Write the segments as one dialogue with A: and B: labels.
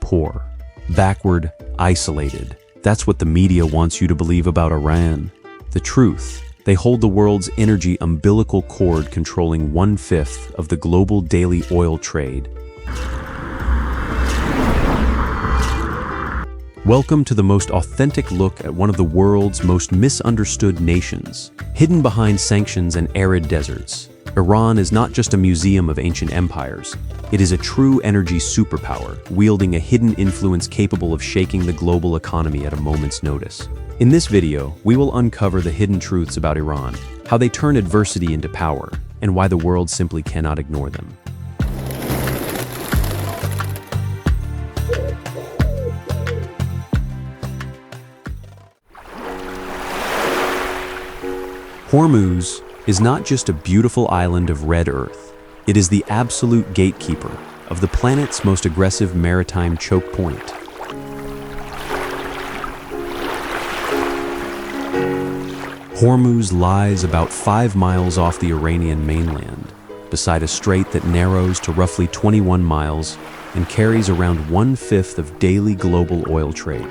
A: poor, backward, isolated. That's what the media wants you to believe about Iran. The truth, they hold the world's energy umbilical cord, controlling 1/5 of the global daily oil trade. Welcome to the most authentic look at one of the world's most misunderstood nations. Hidden behind sanctions and arid deserts, Iran is not just a museum of ancient empires. It is a true energy superpower, wielding a hidden influence capable of shaking the global economy at a moment's notice. In this video, we will uncover the hidden truths about Iran, how they turn adversity into power, and why the world simply cannot ignore them. Hormuz is not just a beautiful island of red earth. It is the absolute gatekeeper of the planet's most aggressive maritime choke point. Hormuz lies about 5 miles off the Iranian mainland, beside a strait that narrows to roughly 21 miles and carries around 1/5 of daily global oil trade.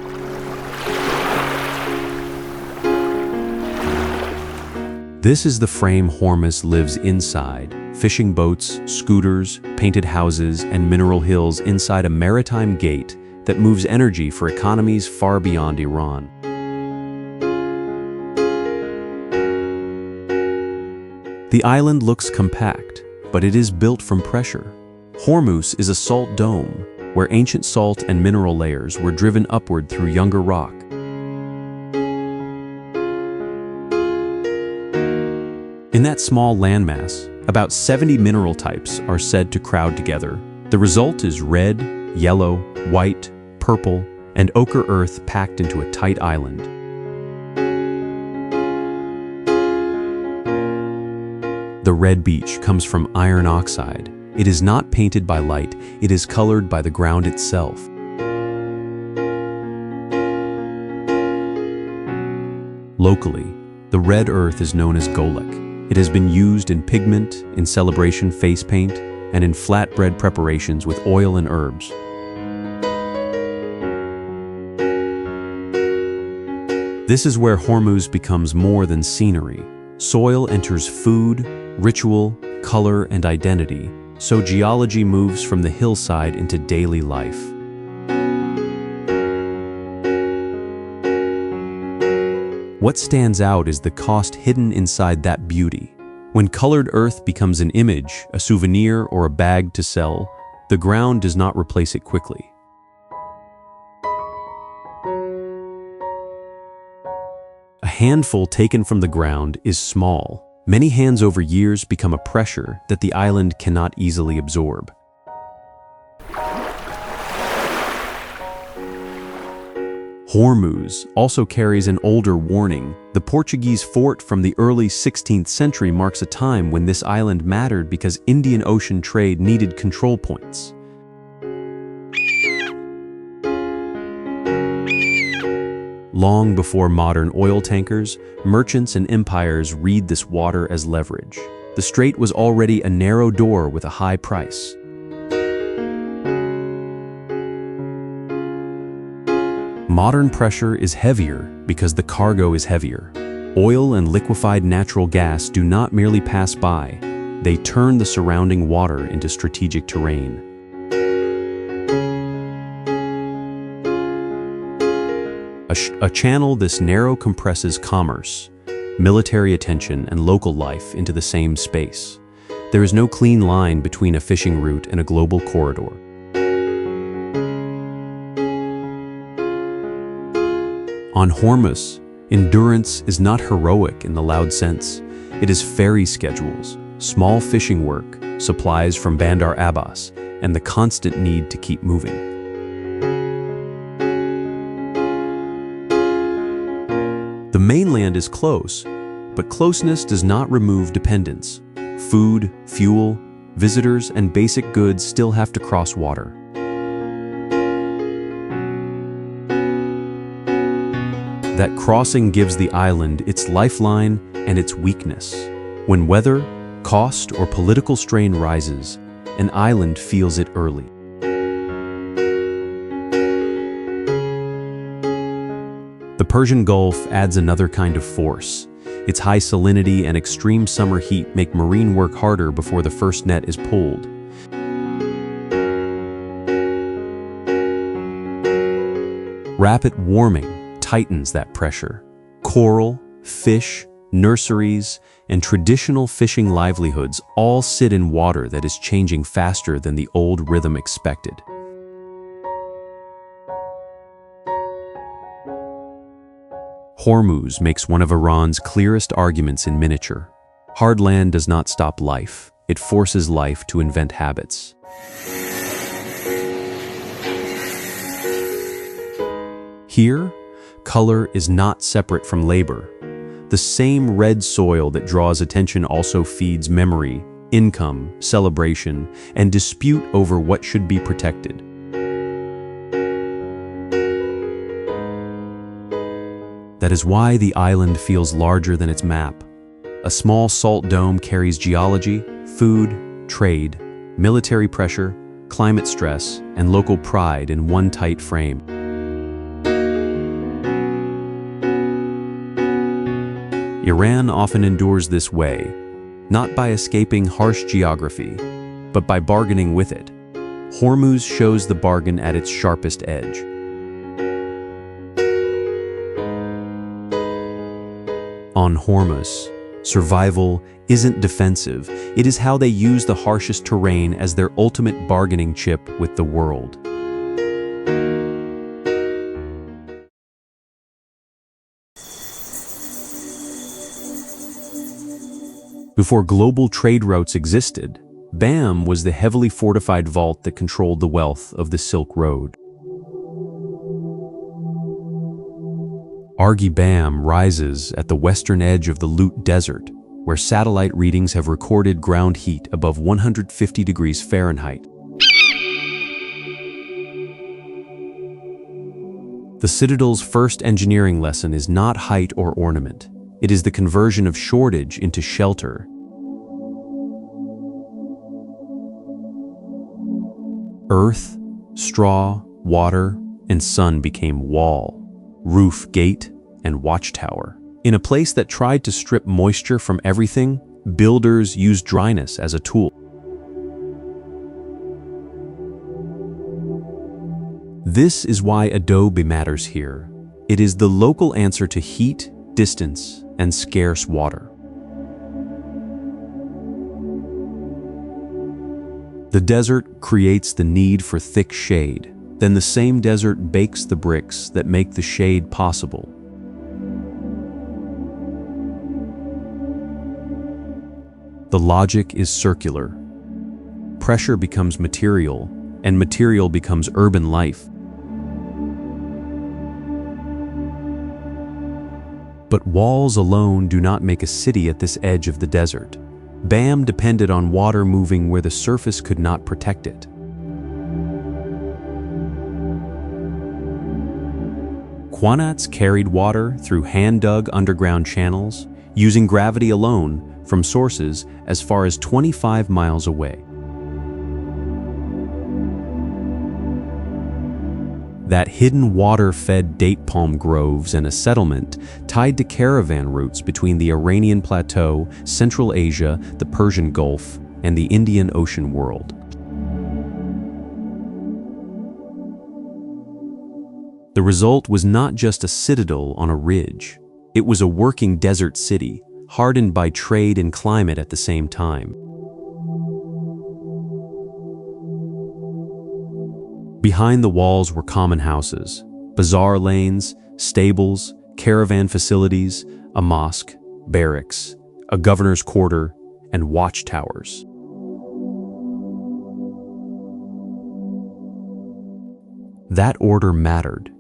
A: This is the frame Hormuz lives inside: fishing boats, scooters, painted houses, and mineral hills inside a maritime gate that moves energy for economies far beyond Iran. The island looks compact, but it is built from pressure. Hormuz is a salt dome, where ancient salt and mineral layers were driven upward through younger rock. In that small landmass, about 70 mineral types are said to crowd together. The result is red, yellow, white, purple, and ochre earth packed into a tight island. The red beach comes from iron oxide. It is not painted by light, it is colored by the ground itself. Locally, the red earth is known as golek. It has been used in pigment, in celebration face paint, and in flatbread preparations with oil and herbs. This is where Hormuz becomes more than scenery. Soil enters food, ritual, color, and identity, so geology moves from the hillside into daily life. What stands out is the cost hidden inside that beauty. When colored earth becomes an image, a souvenir, or a bag to sell, the ground does not replace it quickly. A handful taken from the ground is small. Many hands over years become a pressure that the island cannot easily absorb. Hormuz also carries an older warning. The Portuguese fort from the early 16th century marks a time when this island mattered because Indian Ocean trade needed control points. Long before modern oil tankers, merchants and empires read this water as leverage. The strait was already a narrow door with a high price. Modern pressure is heavier because the cargo is heavier. Oil and liquefied natural gas do not merely pass by, they turn the surrounding water into strategic terrain. A channel this narrow compresses commerce, military attention, and local life into the same space. There is no clean line between a fishing route and a global corridor. On Hormuz, endurance is not heroic in the loud sense. It is ferry schedules, small fishing work, supplies from Bandar Abbas, and the constant need to keep moving. The mainland is close, but closeness does not remove dependence. Food, fuel, visitors, and basic goods still have to cross water. That crossing gives the island its lifeline and its weakness. When weather, cost, or political strain rises, an island feels it early. The Persian Gulf adds another kind of force. Its high salinity and extreme summer heat make marine work harder before the first net is pulled. Rapid warming tightens that pressure. Coral, fish, nurseries, and traditional fishing livelihoods all sit in water that is changing faster than the old rhythm expected. Hormuz makes one of Iran's clearest arguments in miniature. Hard land does not stop life. It forces life to invent habits. Here, color is not separate from labor. The same red soil that draws attention also feeds memory, income, celebration, and dispute over what should be protected. That is why the island feels larger than its map. A small salt dome carries geology, food, trade, military pressure, climate stress, and local pride in one tight frame. Iran often endures this way, not by escaping harsh geography, but by bargaining with it. Hormuz shows the bargain at its sharpest edge. On Hormuz, survival isn't defensive. It is how they use the harshest terrain as their ultimate bargaining chip with the world. Before global trade routes existed, Bam was the heavily fortified vault that controlled the wealth of the Silk Road. Argi Bam rises at the western edge of the Lut Desert, where satellite readings have recorded ground heat above 150 degrees Fahrenheit. The Citadel's first engineering lesson is not height or ornament. It is the conversion of shortage into shelter. Earth, straw, water, and sun became wall, roof, gate, and watchtower. In a place that tried to strip moisture from everything, builders used dryness as a tool. This is why adobe matters here. It is the local answer to heat, distance, and scarce water. The desert creates the need for thick shade. Then the same desert bakes the bricks that make the shade possible. The logic is circular. Pressure becomes material, and material becomes urban life. But walls alone do not make a city at this edge of the desert. Bam depended on water moving where the surface could not protect it. Qanats carried water through hand-dug underground channels, using gravity alone from sources as far as 25 miles away. That hidden water fed date palm groves and a settlement tied to caravan routes between the Iranian Plateau, Central Asia, the Persian Gulf, and the Indian Ocean world. The result was not just a citadel on a ridge. It was a working desert city, hardened by trade and climate at the same time. Behind the walls were common houses, bazaar lanes, stables, caravan facilities, a mosque, barracks, a governor's quarter, and watchtowers. That order mattered.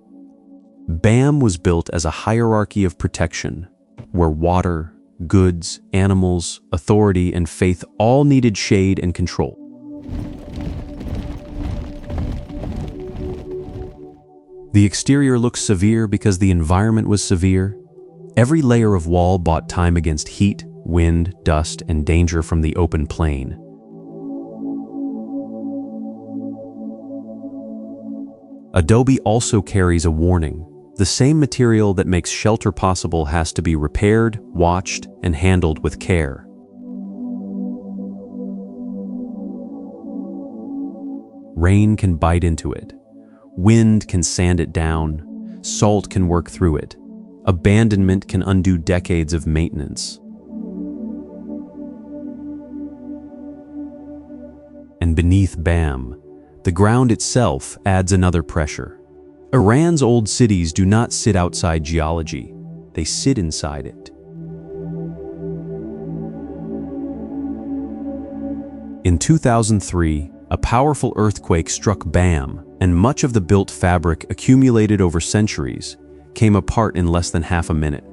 A: Bam was built as a hierarchy of protection, where water, goods, animals, authority, and faith all needed shade and control. The exterior looked severe because the environment was severe. Every layer of wall bought time against heat, wind, dust, and danger from the open plain. Adobe also carries a warning. The same material that makes shelter possible has to be repaired, watched, and handled with care. Rain can bite into it. Wind can sand it down. Salt can work through it. Abandonment can undo decades of maintenance. And beneath Bam, the ground itself adds another pressure. Iran's old cities do not sit outside geology, they sit inside it. In 2003, a powerful earthquake struck Bam, and much of the built fabric accumulated over centuries came apart in less than half a minute.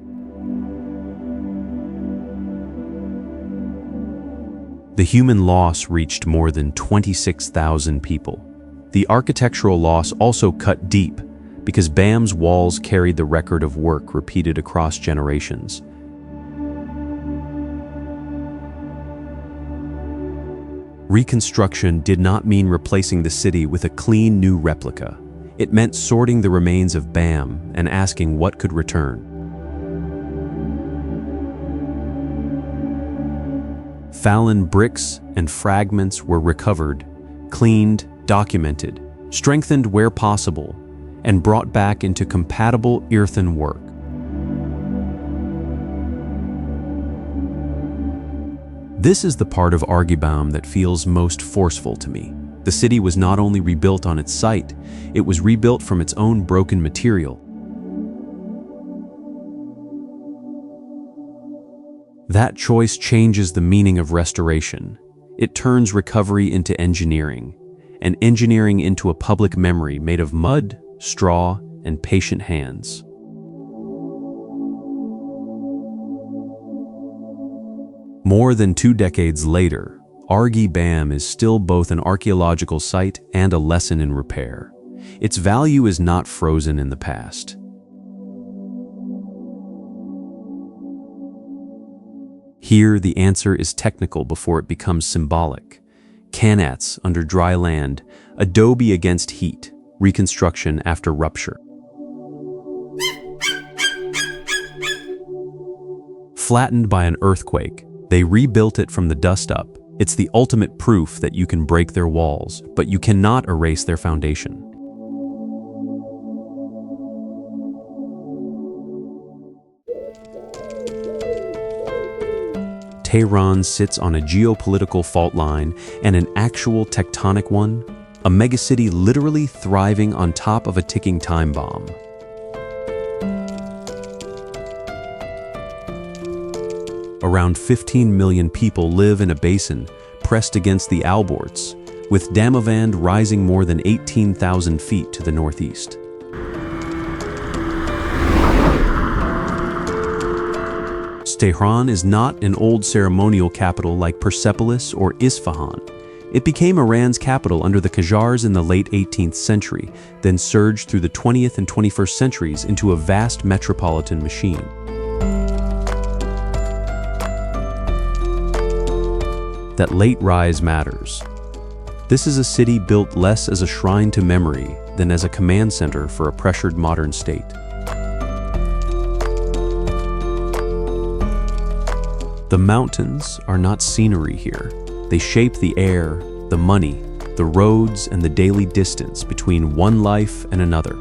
A: The human loss reached more than 26,000 people. The architectural loss also cut deep, because Bam's walls carried the record of work repeated across generations. Reconstruction did not mean replacing the city with a clean new replica. It meant sorting the remains of Bam and asking what could return. Fallen bricks and fragments were recovered, cleaned, documented, strengthened where possible, and brought back into compatible earthen work. This is the part of Argibam that feels most forceful to me. The city was not only rebuilt on its site, it was rebuilt from its own broken material. That choice changes the meaning of restoration. It turns recovery into engineering, and engineering into a public memory made of mud, straw, and patient hands. More than 2 decades later, Argibam is still both an archaeological site and a lesson in repair. Its value is not frozen in the past. Here, the answer is technical before it becomes symbolic. Kanats under dry land, adobe against heat, reconstruction after rupture. Flattened by an earthquake, they rebuilt it from the dust up. It's the ultimate proof that you can break their walls, but you cannot erase their foundation. Tehran sits on a geopolitical fault line and an actual tectonic one, a megacity literally thriving on top of a ticking time bomb. Around 15 million people live in a basin pressed against the Alborz, with Damavand rising more than 18,000 feet to the northeast. Tehran is not an old ceremonial capital like Persepolis or Isfahan. It became Iran's capital under the Qajars in the late 18th century, then surged through the 20th and 21st centuries into a vast metropolitan machine. That late rise matters. This is a city built less as a shrine to memory than as a command center for a pressured modern state. The mountains are not scenery here. They shape the air, the money, the roads, and the daily distance between one life and another.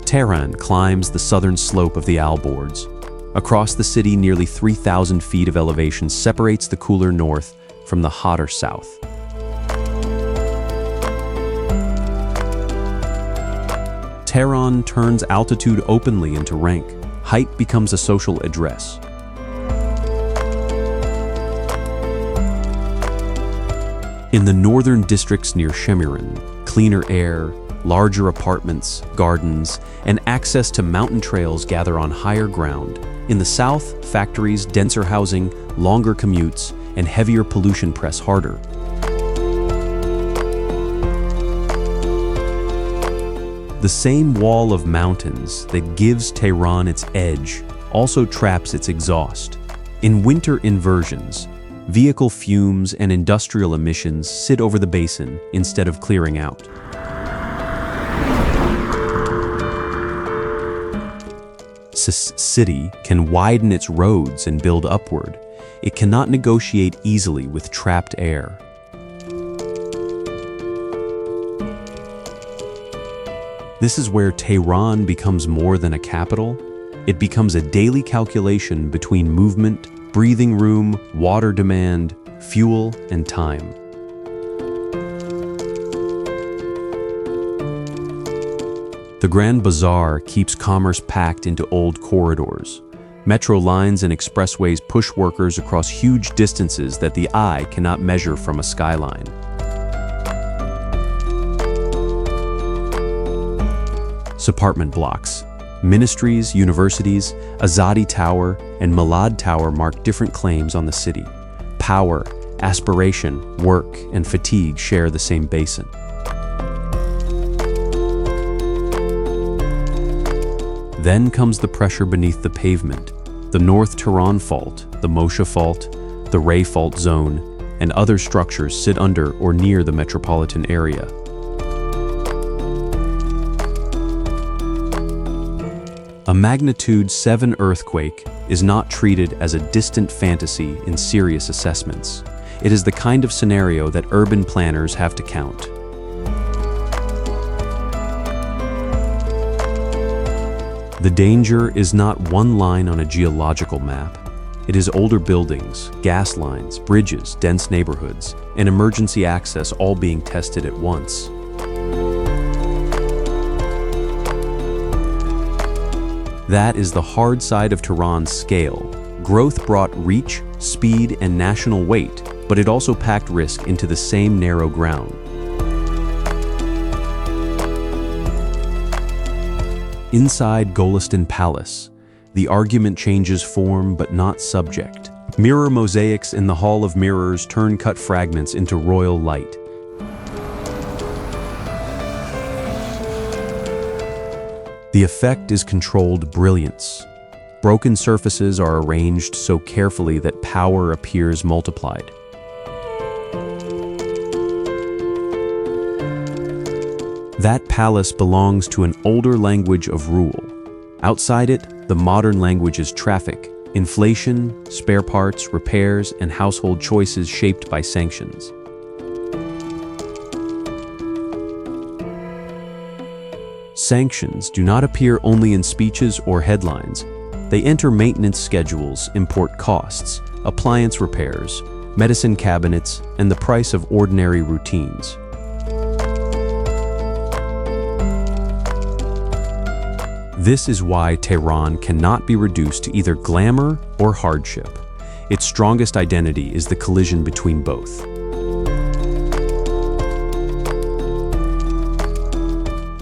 A: Tehran climbs the southern slope of the Alborz. Across the city, nearly 3,000 feet of elevation separates the cooler north from the hotter south. Tehran turns altitude openly into rank. Height becomes a social address. In the northern districts near Shemiran, cleaner air, larger apartments, gardens, and access to mountain trails gather on higher ground. In the south, factories, denser housing, longer commutes, and heavier pollution press harder. The same wall of mountains that gives Tehran its edge also traps its exhaust. In winter inversions, Vehicle fumes and industrial emissions sit over the basin instead of clearing out. City can widen its roads and build upward. It cannot negotiate easily with trapped air. This is where Tehran becomes more than a capital. It becomes a daily calculation between movement, breathing room, water demand, fuel, and time. The Grand Bazaar keeps commerce packed into old corridors. Metro lines and expressways push workers across huge distances that the eye cannot measure from a skyline. Apartment blocks. Ministries, universities, Azadi Tower, and Malad Tower mark different claims on the city. Power, aspiration, work, and fatigue share the same basin. Then comes the pressure beneath the pavement, the North Tehran Fault, the Moshe Fault, the Ray Fault Zone, and other structures sit under or near the metropolitan area. A magnitude 7 earthquake is not treated as a distant fantasy in serious assessments. It is the kind of scenario that urban planners have to count. The danger is not one line on a geological map. It is older buildings, gas lines, bridges, dense neighborhoods, and emergency access all being tested at once. That is the hard side of Tehran's scale. Growth brought reach, speed, and national weight, but it also packed risk into the same narrow ground. Inside Golestan Palace, the argument changes form but not subject. Mirror mosaics in the Hall of Mirrors turn cut fragments into royal light. The effect is controlled brilliance. Broken surfaces are arranged so carefully that power appears multiplied. That palace belongs to an older language of rule. Outside it, the modern language is traffic, inflation, spare parts, repairs, and household choices shaped by sanctions. Sanctions do not appear only in speeches or headlines. They enter maintenance schedules, import costs, appliance repairs, medicine cabinets, and the price of ordinary routines. This is why Tehran cannot be reduced to either glamour or hardship. Its strongest identity is the collision between both.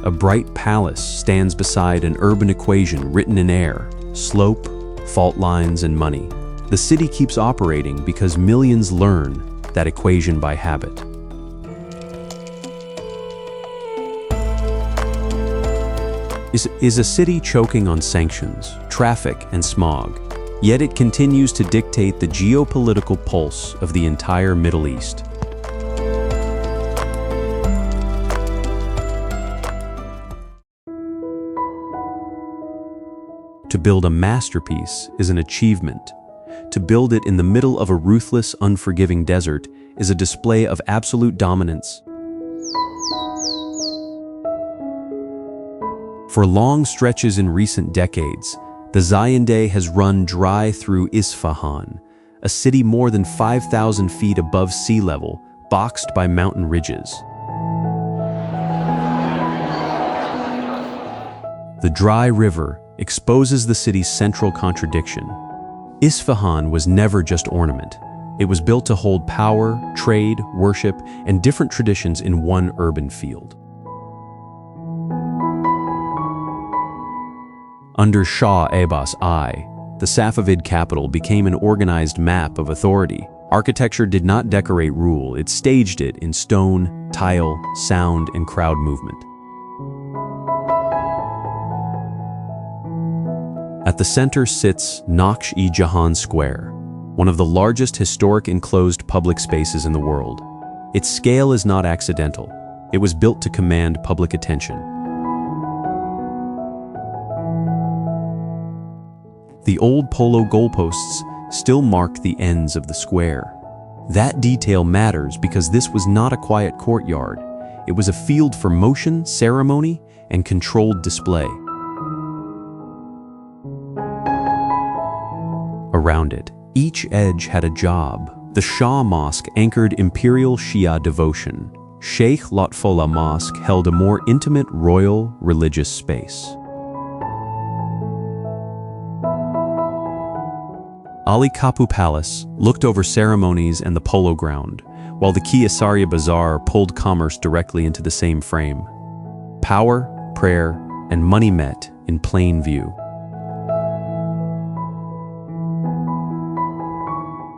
A: A bright palace stands beside an urban equation written in air, slope, fault lines, and money. The city keeps operating because millions learn that equation by habit. Is a city choking on sanctions, traffic, and smog, yet it continues to dictate the geopolitical pulse of the entire Middle East. To build a masterpiece is an achievement. To build it in the middle of a ruthless, unforgiving desert is a display of absolute dominance. For long stretches in recent decades, the Zayandeh has run dry through Isfahan, a city more than 5,000 feet above sea level, boxed by mountain ridges. The dry river exposes the city's central contradiction. Isfahan was never just ornament. It was built to hold power, trade, worship, and different traditions in one urban field. Under Shah Abbas I, the Safavid capital became an organized map of authority. Architecture did not decorate rule, it staged it in stone, tile, sound, and crowd movement. At the center sits Naqsh-e-Jahan Square, one of the largest historic enclosed public spaces in the world. Its scale is not accidental. It was built to command public attention. The old polo goalposts still mark the ends of the square. That detail matters because this was not a quiet courtyard. It was a field for motion, ceremony, and controlled display. Around it, each edge had a job. The Shah Mosque anchored imperial Shia devotion. Sheikh Lotfollah Mosque held a more intimate royal religious space. Ali Kapu Palace looked over ceremonies and the polo ground, while the Kiasaria Bazaar pulled commerce directly into the same frame. Power, prayer, and money met in plain view.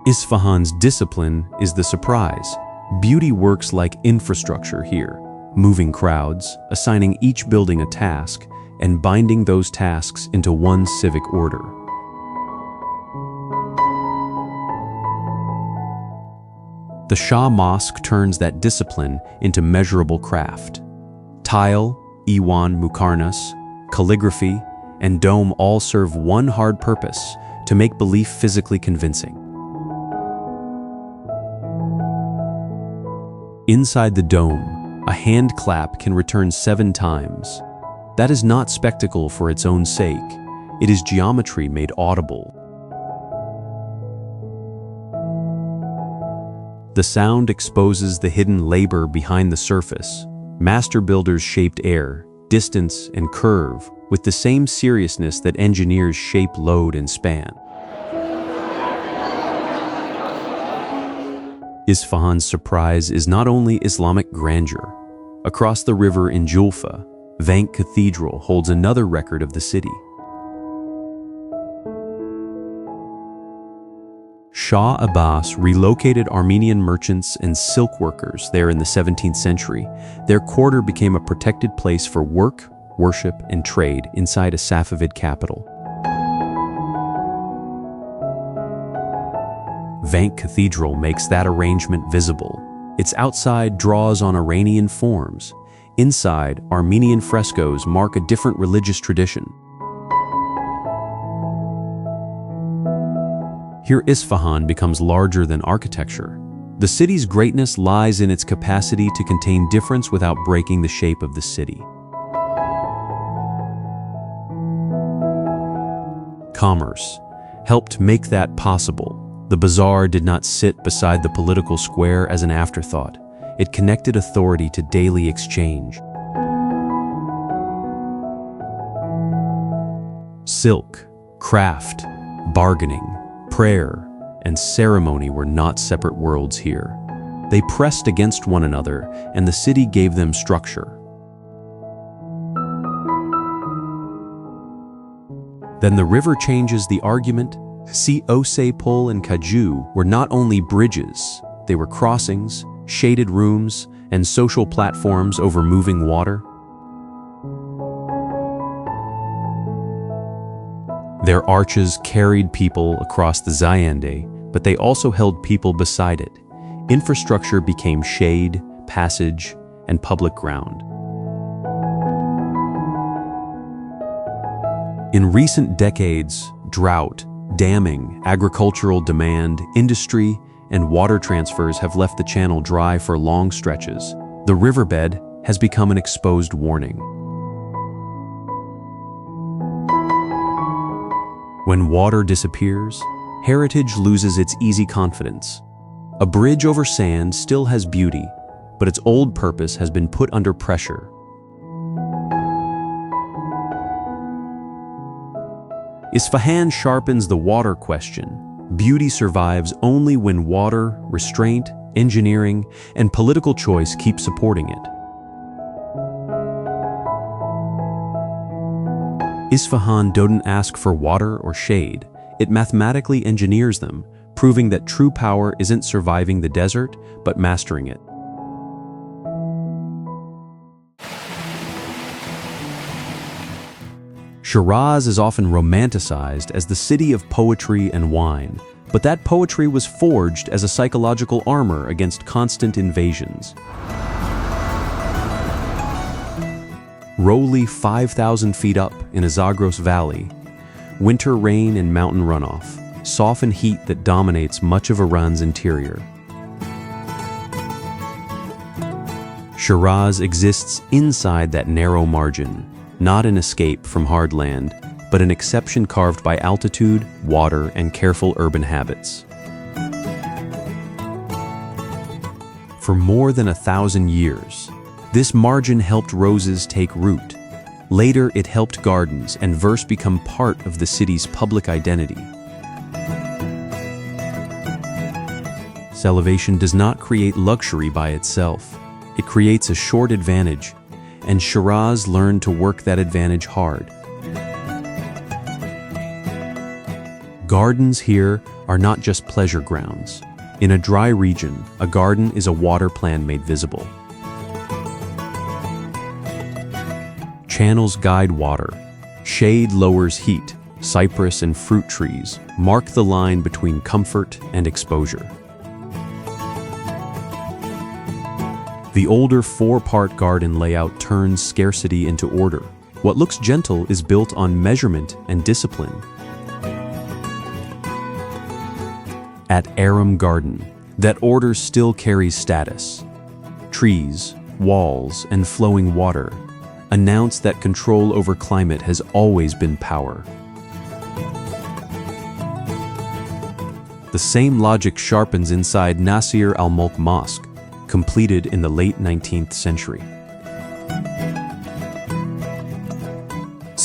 A: Isfahan's discipline is the surprise. Beauty works like infrastructure here, moving crowds, assigning each building a task, and binding those tasks into one civic order. The Shah Mosque turns that discipline into measurable craft. Tile, Iwan Mukarnas, calligraphy, and dome all serve one hard purpose: to make belief physically convincing. Inside the dome, a hand clap can return 7 times. That is not spectacle for its own sake. It is geometry made audible. The sound exposes the hidden labor behind the surface. Master builders shaped air, distance, and curve with the same seriousness that engineers shape load and span. Isfahan's surprise is not only Islamic grandeur. Across the river in Julfa, Vank Cathedral holds another record of the city. Shah Abbas relocated Armenian merchants and silk workers there in the 17th century. Their quarter became a protected place for work, worship, and trade inside a Safavid capital. Vank Cathedral makes that arrangement visible. Its outside draws on Iranian forms. Inside, Armenian frescoes mark a different religious tradition. Here Isfahan becomes larger than architecture. The city's greatness lies in its capacity to contain difference without breaking the shape of the city. Commerce helped make that possible. The bazaar did not sit beside the political square as an afterthought. It connected authority to daily exchange. Silk, craft, bargaining, prayer, and ceremony were not separate worlds here. They pressed against one another, and the city gave them structure. Then the river changes the argument. See, Osepol and Kaju were not only bridges, they were crossings, shaded rooms, and social platforms over moving water. Their arches carried people across the Zayande, but they also held people beside it. Infrastructure became shade, passage, and public ground. In recent decades, drought, damming, agricultural demand, industry, and water transfers have left the channel dry for long stretches. The riverbed has become an exposed warning. When water disappears, heritage loses its easy confidence. A bridge over sand still has beauty, but its old purpose has been put under pressure. Isfahan sharpens the water question. Beauty survives only when water, restraint, engineering, and political choice keep supporting it. Isfahan doesn't ask for water or shade. It mathematically engineers them, proving that true power isn't surviving the desert, but mastering it. Shiraz is often romanticized as the city of poetry and wine, But that poetry was forged as a psychological armor against constant invasions. Rowley 5,000 feet up in a Zagros Valley, winter rain and mountain runoff soften heat that dominates much of Iran's interior. Shiraz exists inside that narrow margin, not an escape from hard land, but an exception carved by altitude, water, and careful urban habits. For more than 1,000 years, this margin helped roses take root. Later, it helped gardens and verse become part of the city's public identity. Elevation does not create luxury by itself. It creates a short advantage, and Shiraz learned to work that advantage hard. Gardens here are not just pleasure grounds. In a dry region, a garden is a water plan made visible. Channels guide water. Shade lowers heat. Cypress and fruit trees mark the line between comfort and exposure. The older four-part garden layout turns scarcity into order. What looks gentle is built on measurement and discipline. At Aram Garden, that order still carries status. Trees, walls, and flowing water announce that control over climate has always been power. The same logic sharpens inside Nasir al-Mulk Mosque, completed in the late 19th century.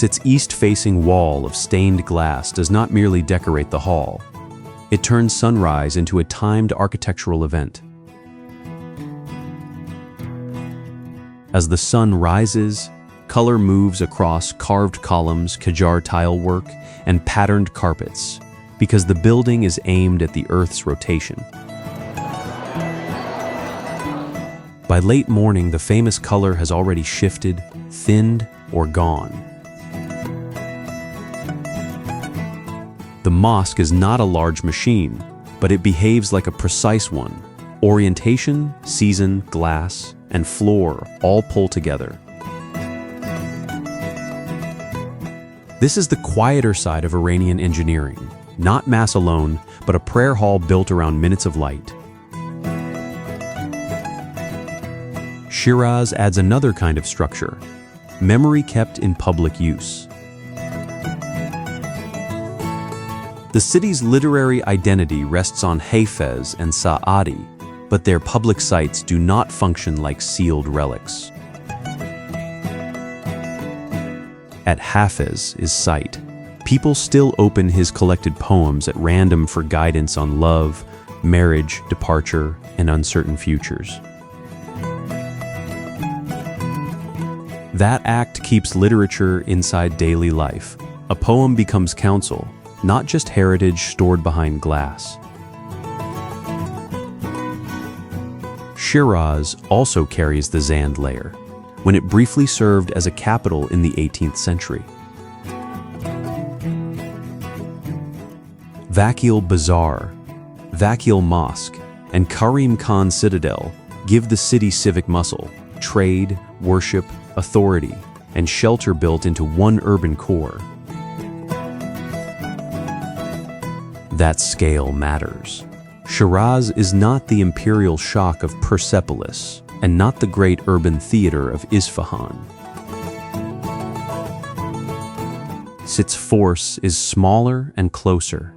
A: Its east-facing wall of stained glass does not merely decorate the hall. It turns sunrise into a timed architectural event. As the sun rises, color moves across carved columns, Qajar tile work, and patterned carpets, because the building is aimed at the Earth's rotation. By late morning, the famous color has already shifted, thinned, or gone. The mosque is not a large machine, but it behaves like a precise one. Orientation, season, glass, and floor all pull together. This is the quieter side of Iranian engineering. Not mass alone, but a prayer hall built around minutes of light. Shiraz adds another kind of structure, memory kept in public use. The city's literary identity rests on Hafez and Sa'adi, but their public sites do not function like sealed relics. At Hafez, his site, people still open his collected poems at random for guidance on love, marriage, departure, and uncertain futures. That act keeps literature inside daily life. A poem becomes counsel, not just heritage stored behind glass. Shiraz also carries the Zand layer, when it briefly served as a capital in the 18th century. Vakil Bazaar, Vakil Mosque, and Karim Khan Citadel give the city civic muscle, trade, worship, authority, and shelter built into one urban core. That scale matters. Shiraz is not the imperial shock of Persepolis, and not the great urban theater of Isfahan. Its force is smaller and closer.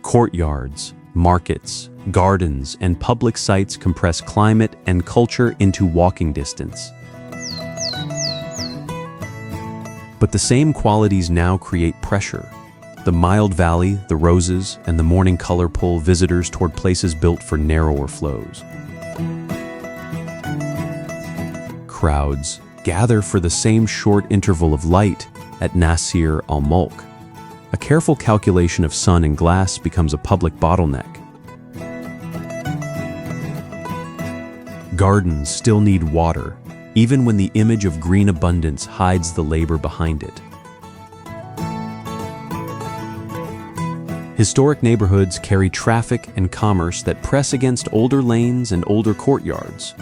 A: Courtyards, markets, gardens, and public sites compress climate and culture into walking distance. But the same qualities now create pressure. The mild valley, the roses, and the morning color pull visitors toward places built for narrower flows. Crowds gather for the same short interval of light at Nasir al-Mulk. A careful calculation of sun and glass becomes a public bottleneck. Gardens still need water, even when the image of green abundance hides the labor behind it. Historic neighborhoods carry traffic and commerce that press against older lanes and older courtyards.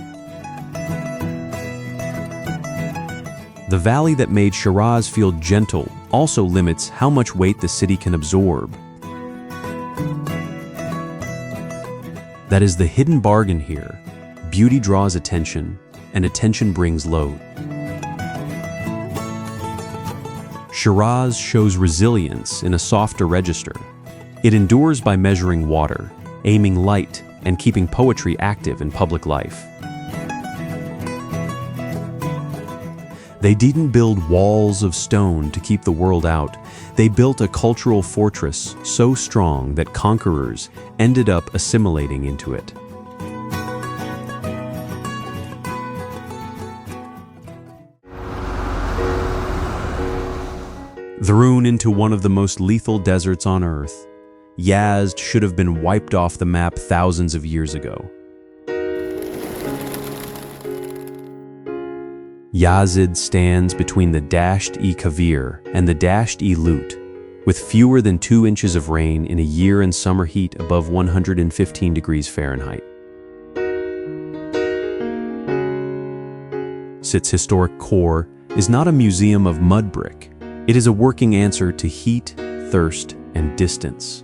A: The valley that made Shiraz feel gentle also limits how much weight the city can absorb. That is the hidden bargain here. Beauty draws attention, and attention brings load. Shiraz shows resilience in a softer register. It endures by measuring water, aiming light, and keeping poetry active in public life. They didn't build walls of stone to keep the world out. They built a cultural fortress so strong that conquerors ended up assimilating into it. Thrown into one of the most lethal deserts on Earth, Yazd should have been wiped off the map thousands of years ago. Yazd stands between the Dasht-e-Kavir and the Dasht-e-Lut, with fewer than 2 inches of rain in a year and summer heat above 115 degrees Fahrenheit. Its historic core is not a museum of mud brick. It is a working answer to heat, thirst, and distance.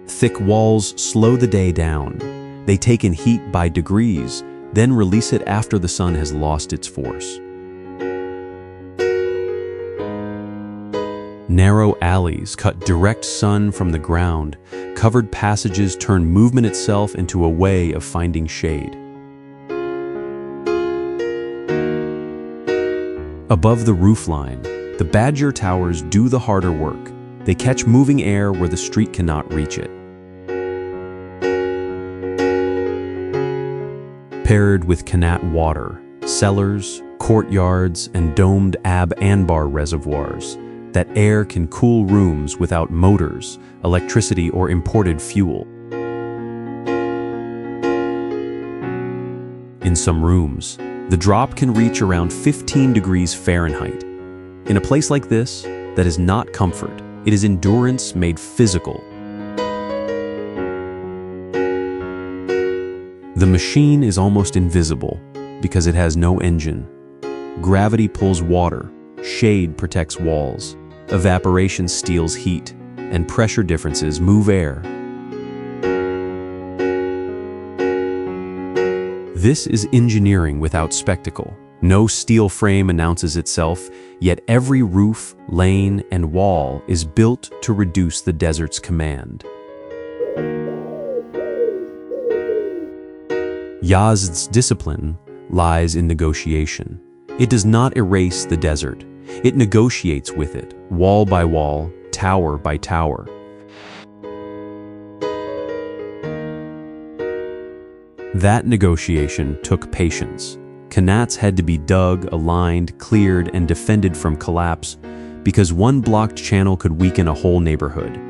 A: Thick walls slow the day down. They take in heat by degrees, then release it after the sun has lost its force. Narrow alleys cut direct sun from the ground. Covered passages turn movement itself into a way of finding shade. Above the roofline, the Badger Towers do the harder work. They catch moving air where the street cannot reach it. Paired with Qanat water, cellars, courtyards, and domed Ab Anbar reservoirs, that air can cool rooms without motors, electricity, or imported fuel. In some rooms, the drop can reach around 15 degrees Fahrenheit. In a place like this, that is not comfort, it is endurance made physical. The machine is almost invisible because it has no engine. Gravity pulls water, shade protects walls, evaporation steals heat, and pressure differences move air. This is engineering without spectacle. No steel frame announces itself, yet every roof, lane, and wall is built to reduce the desert's command. Yazd's discipline lies in negotiation. It does not erase the desert. It negotiates with it, wall by wall, tower by tower. That negotiation took patience. Qanats had to be dug, aligned, cleared, and defended from collapse because one blocked channel could weaken a whole neighborhood.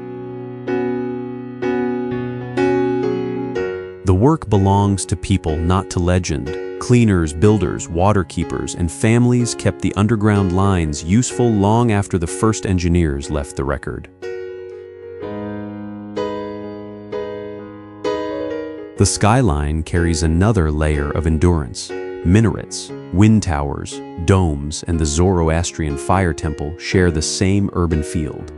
A: The work belongs to people, not to legend. Cleaners, builders, water keepers, and families kept the underground lines useful long after the first engineers left the record. The skyline carries another layer of endurance. Minarets, wind towers, domes, and the Zoroastrian fire temple share the same urban field.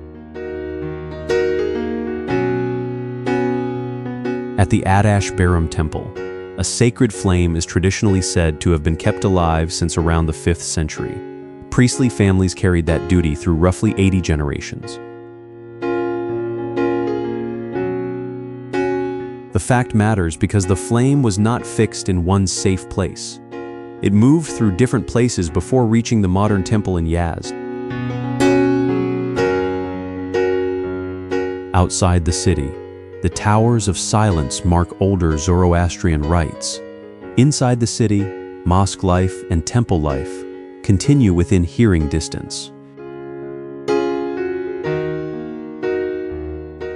A: At the Adash Barum Temple, a sacred flame is traditionally said to have been kept alive since around the 5th century. Priestly families carried that duty through roughly 80 generations. The fact matters because the flame was not fixed in one safe place. It moved through different places before reaching the modern temple in Yazd. Outside the city, the towers of silence mark older Zoroastrian rites. Inside the city, mosque life and temple life continue within hearing distance.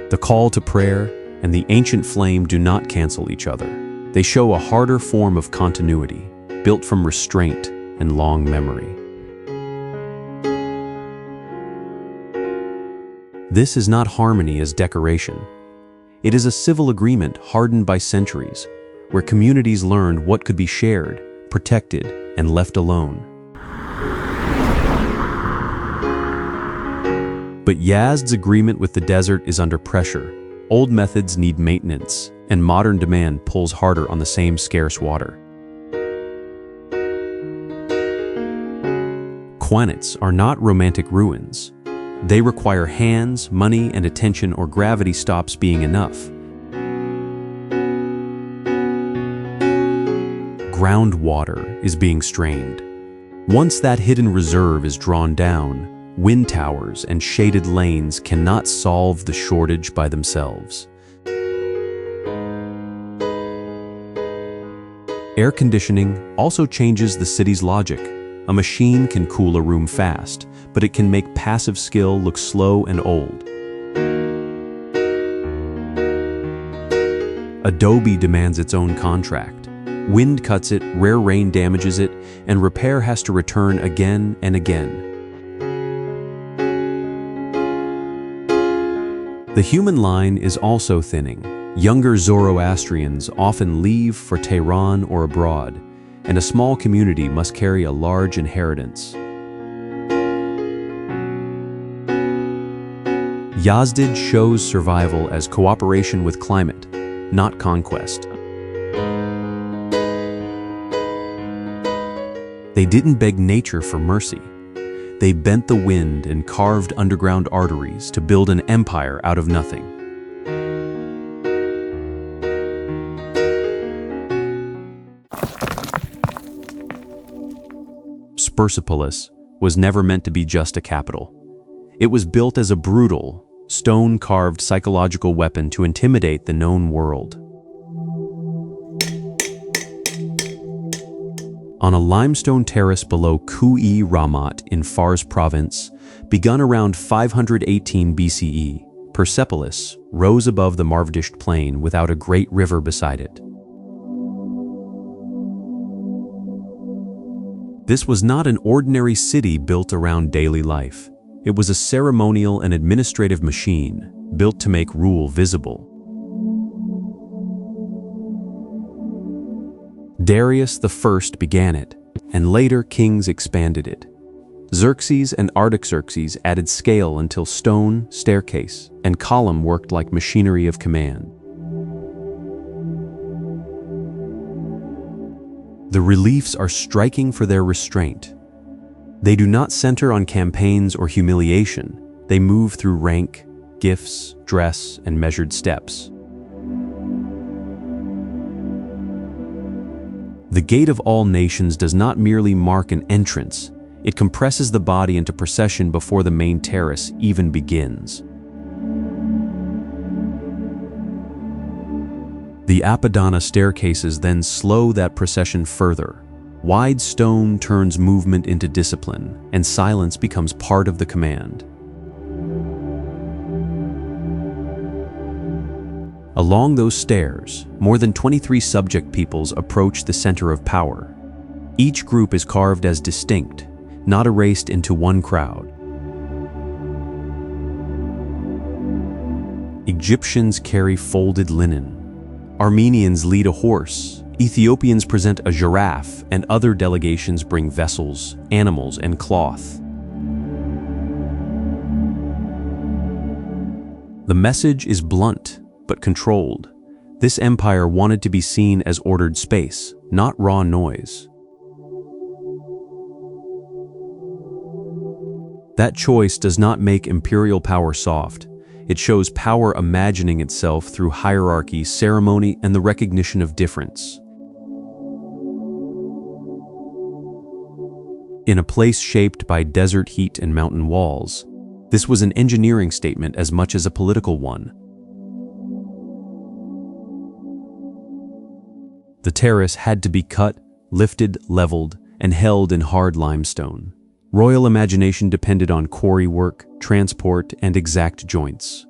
A: The call to prayer and the ancient flame do not cancel each other. They show a harder form of continuity, built from restraint and long memory. This is not harmony as decoration. It is a civil agreement hardened by centuries, where communities learned what could be shared, protected, and left alone. But Yazd's agreement with the desert is under pressure. Old methods need maintenance, and modern demand pulls harder on the same scarce water. Qanats are not romantic ruins. They require hands, money, and attention, or gravity stops being enough. Groundwater is being strained. Once that hidden reserve is drawn down, wind towers and shaded lanes cannot solve the shortage by themselves. Air conditioning also changes the city's logic. A machine can cool a room fast, but it can make passive skill look slow and old. Adobe demands its own contract. Wind cuts it, rare rain damages it, and repair has to return again and again. The human line is also thinning. Younger Zoroastrians often leave for Tehran or abroad, and a small community must carry a large inheritance. Yazdid shows survival as cooperation with climate, not conquest. They didn't beg nature for mercy. They bent the wind and carved underground arteries to build an empire out of nothing. Persepolis was never meant to be just a capital. It was built as a brutal, stone-carved psychological weapon to intimidate the known world. On a limestone terrace below Kui Ramat in Fars province, begun around 518 BCE, Persepolis rose above the Marvdisht plain without a great river beside it. This was not an ordinary city built around daily life. It was a ceremonial and administrative machine built to make rule visible. Darius I began it, and later kings expanded it. Xerxes and Artaxerxes added scale until stone, staircase, and column worked like machinery of command. The reliefs are striking for their restraint. They do not center on campaigns or humiliation. They move through rank, gifts, dress, and measured steps. The gate of all nations does not merely mark an entrance. It compresses the body into procession before the main terrace even begins. The Apadana staircases then slow that procession further. Wide stone turns movement into discipline, and silence becomes part of the command. Along those stairs, more than 23 subject peoples approach the center of power. Each group is carved as distinct, not erased into one crowd. Egyptians carry folded linen. Armenians lead a horse, Ethiopians present a giraffe, and other delegations bring vessels, animals, and cloth. The message is blunt, but controlled. This empire wanted to be seen as ordered space, not raw noise. That choice does not make imperial power soft. It shows power imagining itself through hierarchy, ceremony, and the recognition of difference. In a place shaped by desert heat and mountain walls, this was an engineering statement as much as a political one. The terrace had to be cut, lifted, leveled, and held in hard limestone. Royal imagination depended on quarry work, transport, and exact joints.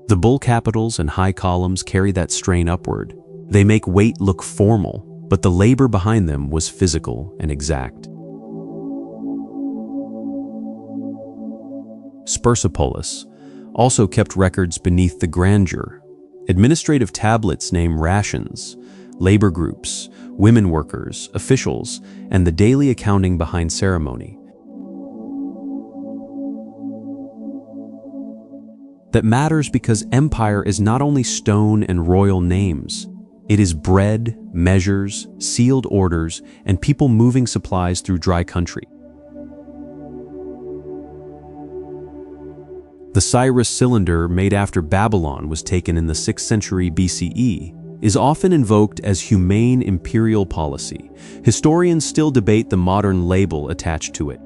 A: The bull capitals and high columns carry that strain upward. They make weight look formal, but the labor behind them was physical and exact. Persepolis, also kept records beneath the grandeur. Administrative tablets name rations, labor groups, women workers, officials, and the daily accounting behind ceremony. That matters because empire is not only stone and royal names. It is bread, measures, sealed orders, and people moving supplies through dry country. The Cyrus cylinder, made after Babylon was taken in the 6th century BCE, is often invoked as humane imperial policy. Historians still debate the modern label attached to it.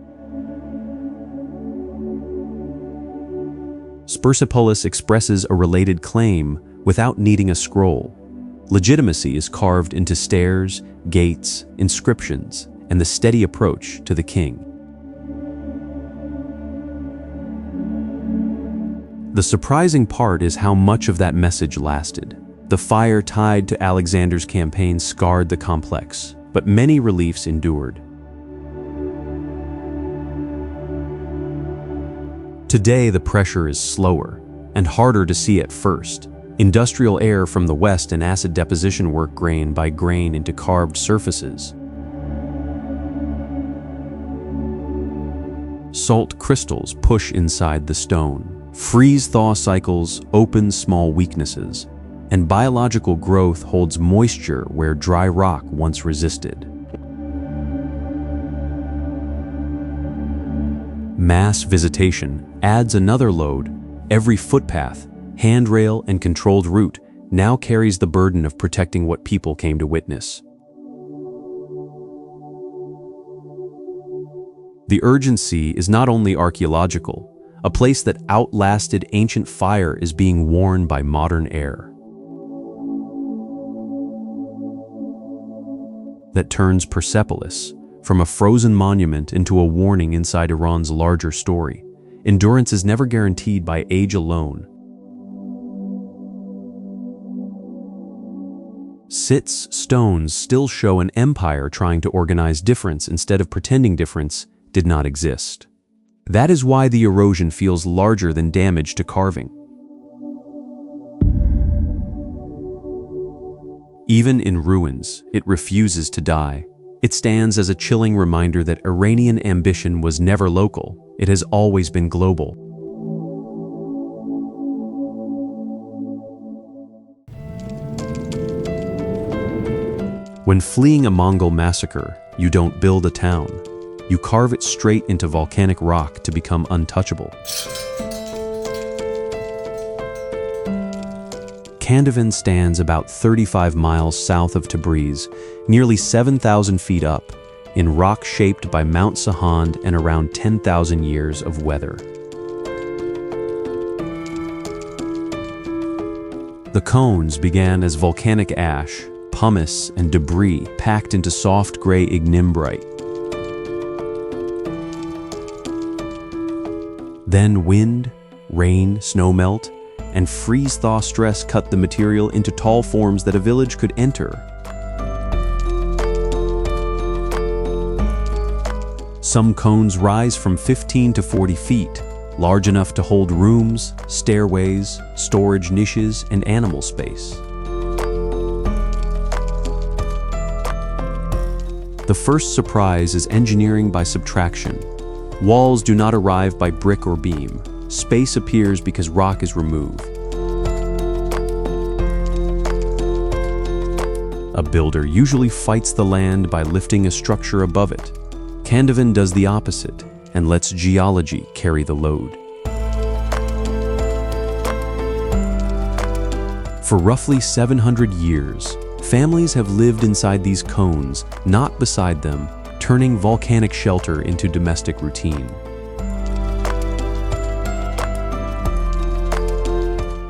A: Persepolis expresses a related claim without needing a scroll. Legitimacy is carved into stairs, gates, inscriptions, and the steady approach to the king. The surprising part is how much of that message lasted. The fire tied to Alexander's campaign scarred the complex, but many reliefs endured. Today, the pressure is slower and harder to see at first. Industrial air from the west and acid deposition work grain by grain into carved surfaces. Salt crystals push inside the stone. Freeze-thaw cycles open small weaknesses, and biological growth holds moisture where dry rock once resisted. Mass visitation adds another load. Every footpath, handrail, and controlled route now carries the burden of protecting what people came to witness. The urgency is not only archaeological. A place that outlasted ancient fire is being worn by modern air. That turns Persepolis from a frozen monument into a warning inside Iran's larger story. Endurance is never guaranteed by age alone. Sit's stones still show an empire trying to organize difference instead of pretending difference did not exist. That is why the erosion feels larger than damage to carving. Even in ruins, it refuses to die. It stands as a chilling reminder that Iranian ambition was never local, it has always been global. When fleeing a Mongol massacre, you don't build a town. You carve it straight into volcanic rock to become untouchable. Kandivin stands about 35 miles south of Tabriz, nearly 7,000 feet up, in rock shaped by Mount Sahand and around 10,000 years of weather. The cones began as volcanic ash, pumice, and debris packed into soft gray ignimbrite. Then wind, rain, snowmelt, and freeze-thaw stress cut the material into tall forms that a village could enter. Some cones rise from 15 to 40 feet, large enough to hold rooms, stairways, storage niches, and animal space. The first surprise is engineering by subtraction. Walls do not arrive by brick or beam. Space appears because rock is removed. A builder usually fights the land by lifting a structure above it. Kandivin does the opposite and lets geology carry the load. For roughly 700 years, families have lived inside these cones, not beside them, turning volcanic shelter into domestic routine.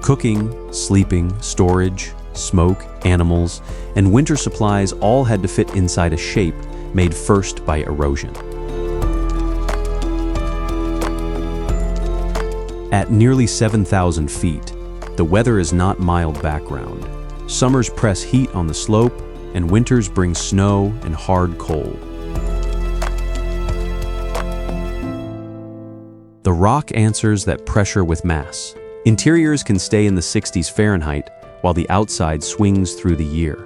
A: Cooking, sleeping, storage, smoke, animals, and winter supplies all had to fit inside a shape made first by erosion. At nearly 7,000 feet, the weather is not mild background. Summers press heat on the slope, and winters bring snow and hard cold. The rock answers that pressure with mass. Interiors can stay in the 60s Fahrenheit, while the outside swings through the year.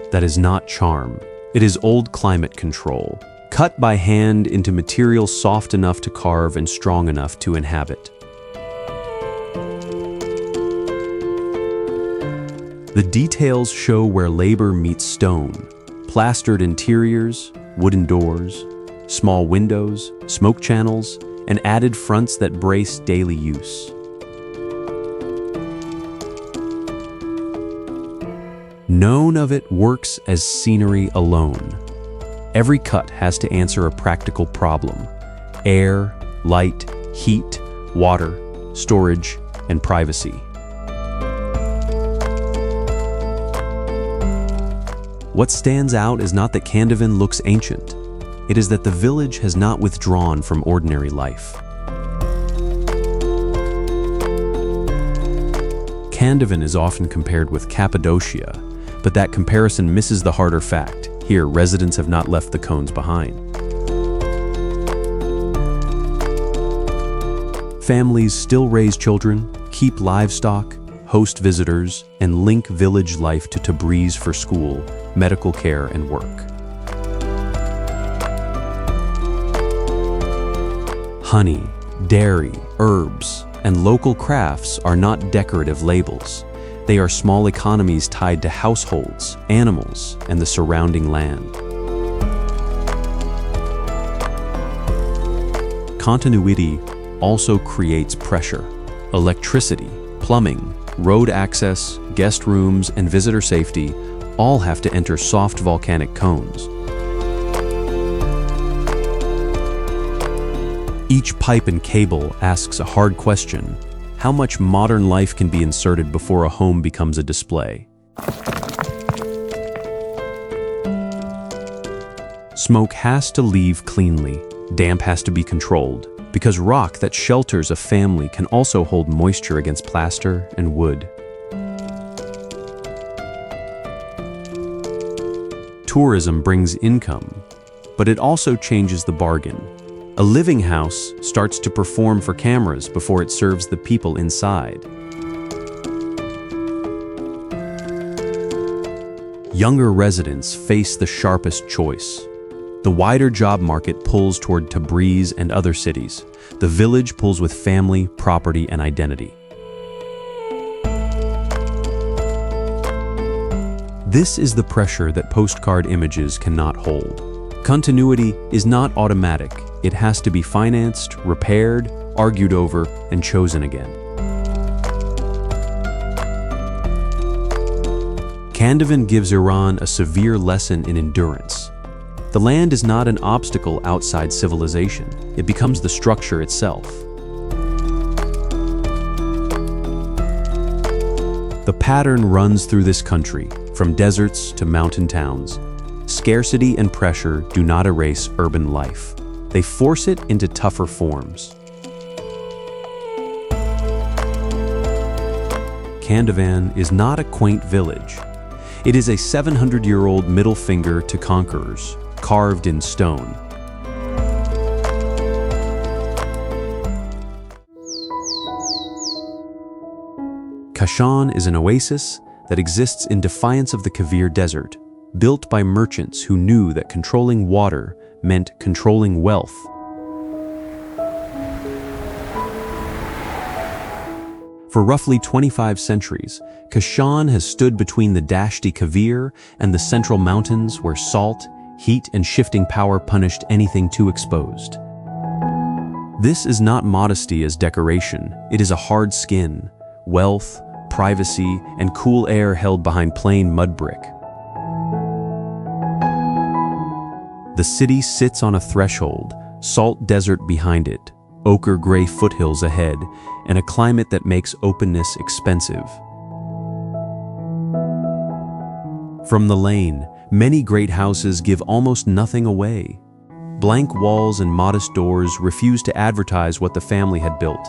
A: That is not charm. It is old climate control, cut by hand into material soft enough to carve and strong enough to inhabit. The details show where labor meets stone. Plastered interiors, wooden doors, small windows, smoke channels, and added fronts that brace daily use. None of it works as scenery alone. Every cut has to answer a practical problem: air, light, heat, water, storage, and privacy. What stands out is not that Kandavin looks ancient. It is that the village has not withdrawn from ordinary life. Kandavin is often compared with Cappadocia, but that comparison misses the harder fact. Here, residents have not left the cones behind. Families still raise children, keep livestock, host visitors, and link village life to Tabriz for school, medical care, and work. Honey, dairy, herbs, and local crafts are not decorative labels. They are small economies tied to households, animals, and the surrounding land. Continuity also creates pressure. Electricity, plumbing, road access, guest rooms, and visitor safety all have to enter soft volcanic cones. Each pipe and cable asks a hard question: how much modern life can be inserted before a home becomes a display? Smoke has to leave cleanly. Damp has to be controlled, because rock that shelters a family can also hold moisture against plaster and wood. Tourism brings income, but it also changes the bargain. A living house starts to perform for cameras before it serves the people inside. Younger residents face the sharpest choice. The wider job market pulls toward Tabriz and other cities. The village pulls with family, property, and identity. This is the pressure that postcard images cannot hold. Continuity is not automatic. It has to be financed, repaired, argued over, and chosen again. Kandavin gives Iran a severe lesson in endurance. The land is not an obstacle outside civilization. It becomes the structure itself. The pattern runs through this country, from deserts to mountain towns. Scarcity and pressure do not erase urban life. They force it into tougher forms. Kandavin is not a quaint village. It is a 700-year-old middle finger to conquerors, carved in stone. Kashan is an oasis that exists in defiance of the Kavir Desert, built by merchants who knew that controlling water meant controlling wealth. For roughly 25 centuries, Kashan has stood between the Dashti Kavir and the central mountains where salt, heat, and shifting power punished anything too exposed. This is not modesty as decoration. It is a hard skin, wealth, privacy, and cool air held behind plain mud brick. The city sits on a threshold, salt desert behind it, ochre-gray foothills ahead, and a climate that makes openness expensive. From the lane, many great houses give almost nothing away. Blank walls and modest doors refuse to advertise what the family had built.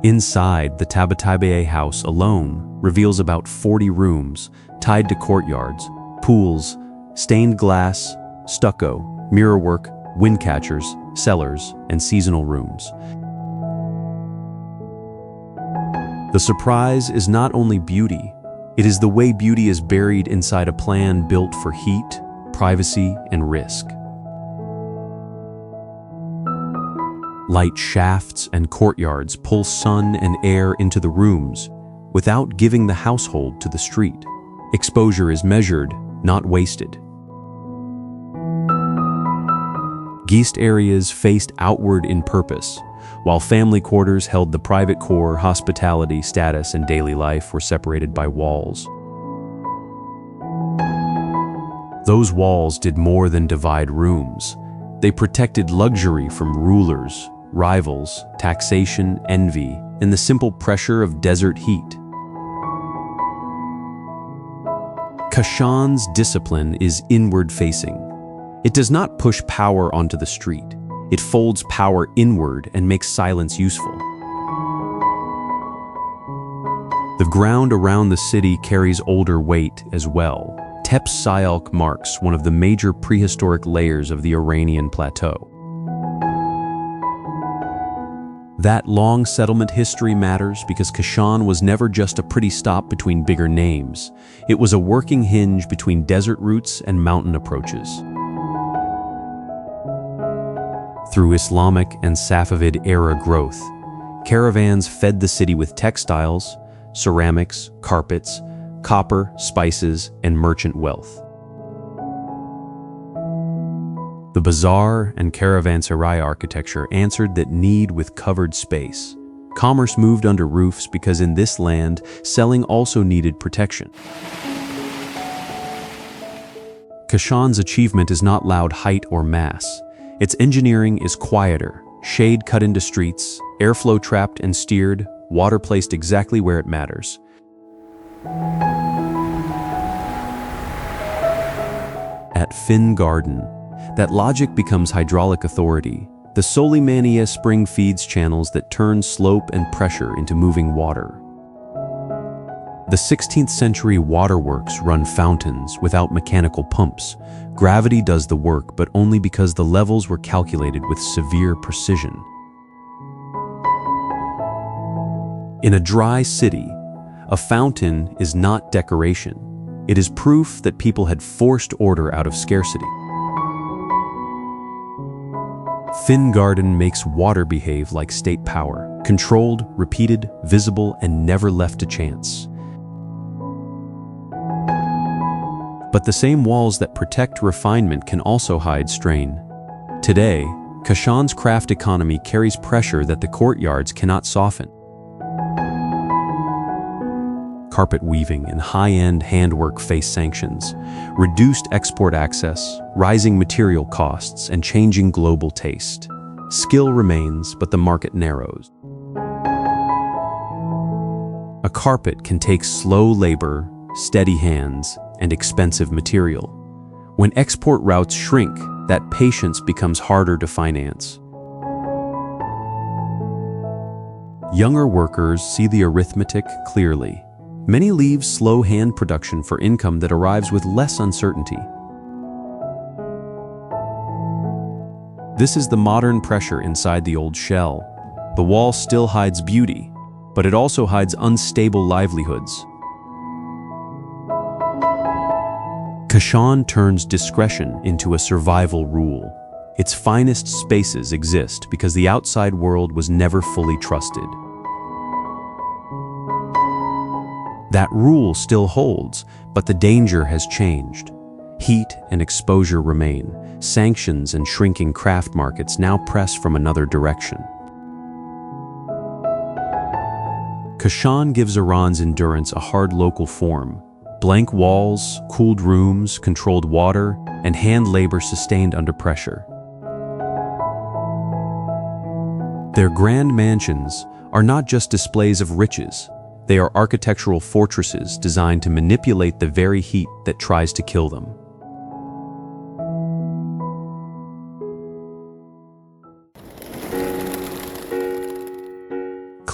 A: Inside, the Tabatabai house alone reveals about 40 rooms, tied to courtyards, pools, stained glass, stucco, mirrorwork, wind catchers, cellars, and seasonal rooms. The surprise is not only beauty, it is the way beauty is buried inside a plan built for heat, privacy, and risk. Light shafts and courtyards pull sun and air into the rooms without giving the household to the street. Exposure is measured, not wasted. Guest areas faced outward in purpose, while family quarters held the private core. Hospitality, status, and daily life were separated by walls. Those walls did more than divide rooms. They protected luxury from rulers, rivals, taxation, envy, and the simple pressure of desert heat. Kashan's discipline is inward-facing. It does not push power onto the street. It folds power inward and makes silence useful. The ground around the city carries older weight as well. Tepe Sialk marks one of the major prehistoric layers of the Iranian plateau. That long settlement history matters because Kashan was never just a pretty stop between bigger names. It was a working hinge between desert routes and mountain approaches. Through Islamic and Safavid-era growth, caravans fed the city with textiles, ceramics, carpets, copper, spices, and merchant wealth. The bazaar and caravanserai architecture answered that need with covered space. Commerce moved under roofs because in this land, selling also needed protection. Kashan's achievement is not loud height or mass. Its engineering is quieter, shade cut into streets, airflow trapped and steered, water placed exactly where it matters. At Finn Garden, that logic becomes hydraulic authority. The Soleimaniye spring feeds channels that turn slope and pressure into moving water. The 16th century waterworks run fountains without mechanical pumps. Gravity does the work, but only because the levels were calculated with severe precision. In a dry city, a fountain is not decoration. It is proof that people had forced order out of scarcity. Finn Garden makes water behave like state power, controlled, repeated, visible, and never left to chance. But the same walls that protect refinement can also hide strain. Today, Kashan's craft economy carries pressure that the courtyards cannot soften. Carpet weaving and high-end handwork face sanctions, reduced export access, rising material costs, and changing global taste. Skill remains, but the market narrows. A carpet can take slow labor, steady hands, and expensive material. When export routes shrink, that patience becomes harder to finance. Younger workers see the arithmetic clearly. Many leave slow hand production for income that arrives with less uncertainty. This is the modern pressure inside the old shell. The wall still hides beauty, but it also hides unstable livelihoods. Kashan turns discretion into a survival rule. Its finest spaces exist because the outside world was never fully trusted. That rule still holds, but the danger has changed. Heat and exposure remain. Sanctions and shrinking craft markets now press from another direction. Kashan gives Iran's endurance a hard local form. Blank walls, cooled rooms, controlled water, and hand labor sustained under pressure. Their grand mansions are not just displays of riches. They are architectural fortresses designed to manipulate the very heat that tries to kill them.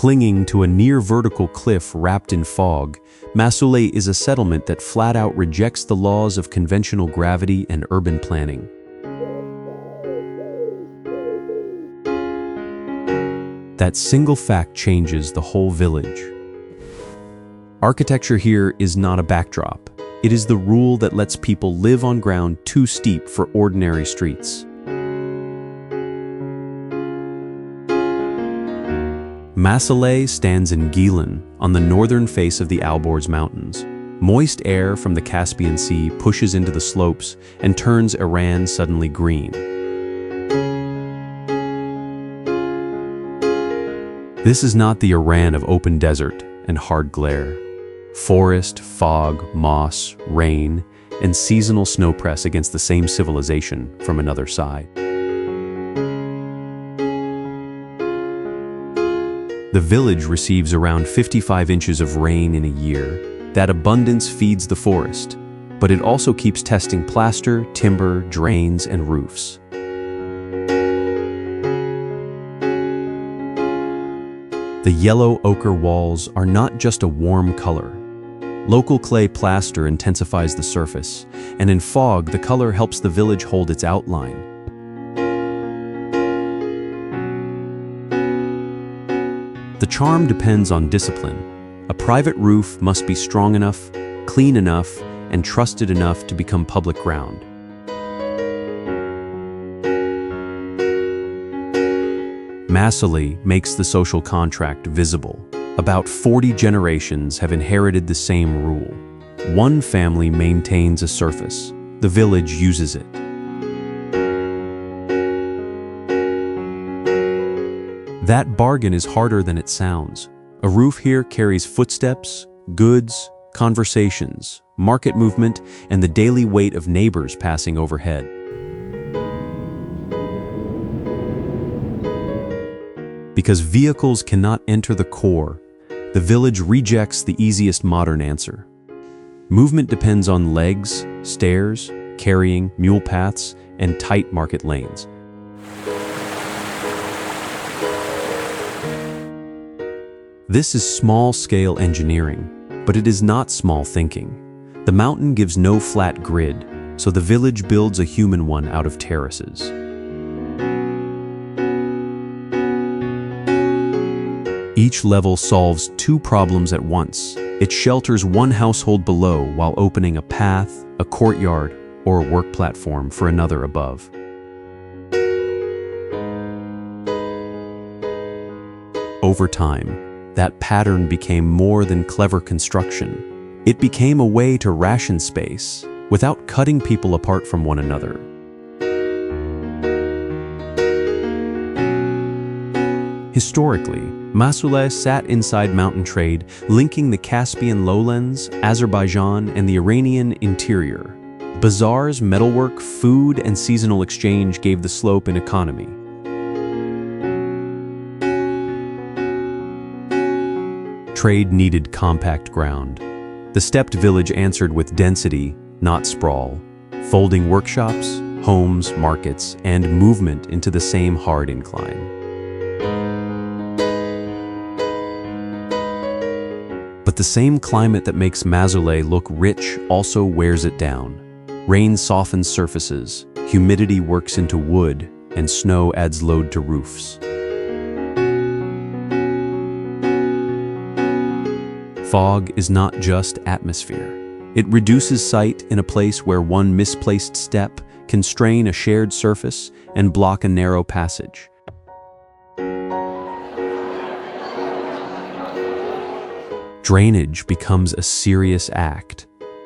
A: Clinging to a near-vertical cliff wrapped in fog, Masouleh is a settlement that flat-out rejects the laws of conventional gravity and urban planning. That single fact changes the whole village. Architecture here is not a backdrop. It is the rule that lets people live on ground too steep for ordinary streets. Masouleh stands in Gilan, on the northern face of the Alborz Mountains. Moist air from the Caspian Sea pushes into the slopes and turns Iran suddenly green. This is not the Iran of open desert and hard glare. Forest, fog, moss, rain, and seasonal snow press against the same civilization from another side. The village receives around 55 inches of rain in a year. That abundance feeds the forest, but it also keeps testing plaster, timber, drains, and roofs. The yellow ochre walls are not just a warm color. Local clay plaster intensifies the surface, and in fog, the color helps the village hold its outline. The charm depends on discipline. A private roof must be strong enough, clean enough, and trusted enough to become public ground. Masouleh makes the social contract visible. About 40 generations have inherited the same rule. One family maintains a surface. The village uses it. That bargain is harder than it sounds. A roof here carries footsteps, goods, conversations, market movement, and the daily weight of neighbors passing overhead. Because vehicles cannot enter the core, the village rejects the easiest modern answer. Movement depends on legs, stairs, carrying, mule paths, and tight market lanes. This is small-scale engineering, but it is not small thinking. The mountain gives no flat grid, so the village builds a human one out of terraces. Each level solves two problems at once. It shelters one household below while opening a path, a courtyard, or a work platform for another above. Over time, that pattern became more than clever construction. It became a way to ration space without cutting people apart from one another. Historically, Masouleh sat inside mountain trade, linking the Caspian lowlands, Azerbaijan, and the Iranian interior. Bazaars, metalwork, food, and seasonal exchange gave the slope an economy. Trade needed compact ground. The stepped village answered with density, not sprawl, folding workshops, homes, markets, and movement into the same hard incline. But the same climate that makes Masouleh look rich also wears it down. Rain softens surfaces, humidity works into wood, and snow adds load to roofs. Fog is not just atmosphere. It reduces sight in a place where one misplaced step can strain a shared surface and block a narrow passage. Drainage becomes a serious act.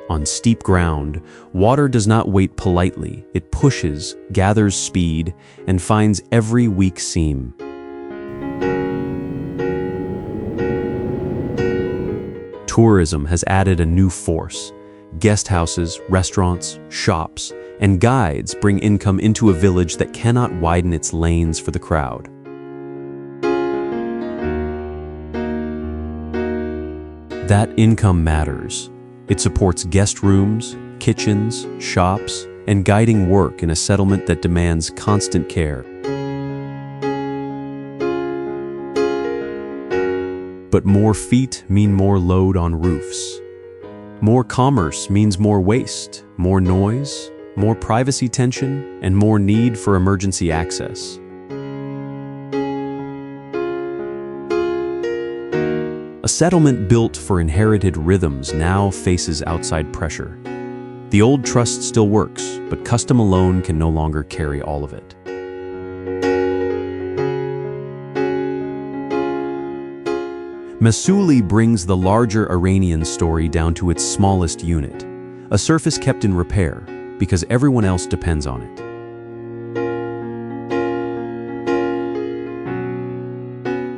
A: On steep ground, water does not wait politely. It pushes, gathers speed, and finds every weak seam. Tourism has added a new force. Guest houses, restaurants, shops, and guides bring income into a village that cannot widen its lanes for the crowd. That income matters. It supports guest rooms, kitchens, shops, and guiding work in a settlement that demands constant care. But more feet mean more load on roofs. More commerce means more waste, more noise, more privacy tension, and more need for emergency access. A settlement built for inherited rhythms now faces outside pressure. The old trust still works, but custom alone can no longer carry all of it. Mosul brings the larger Iranian story down to its smallest unit, a surface kept in repair because everyone else depends on it.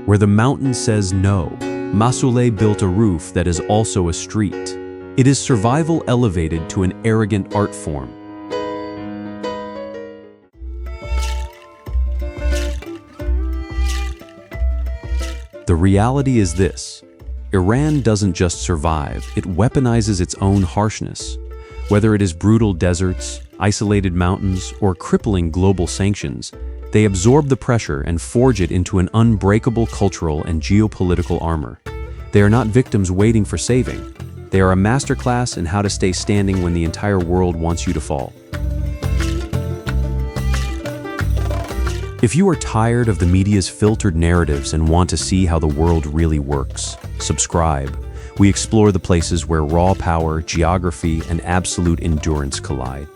A: Where the mountain says no, Mosul built a roof that is also a street. It is survival elevated to an arrogant art form. The reality is this: Iran doesn't just survive, it weaponizes its own harshness. Whether it is brutal deserts, isolated mountains, or crippling global sanctions, they absorb the pressure and forge it into an unbreakable cultural and geopolitical armor. They are not victims waiting for saving. They are a masterclass in how to stay standing when the entire world wants you to fall. If you are tired of the media's filtered narratives and want to see how the world really works, subscribe. We explore the places where raw power, geography, and absolute endurance collide.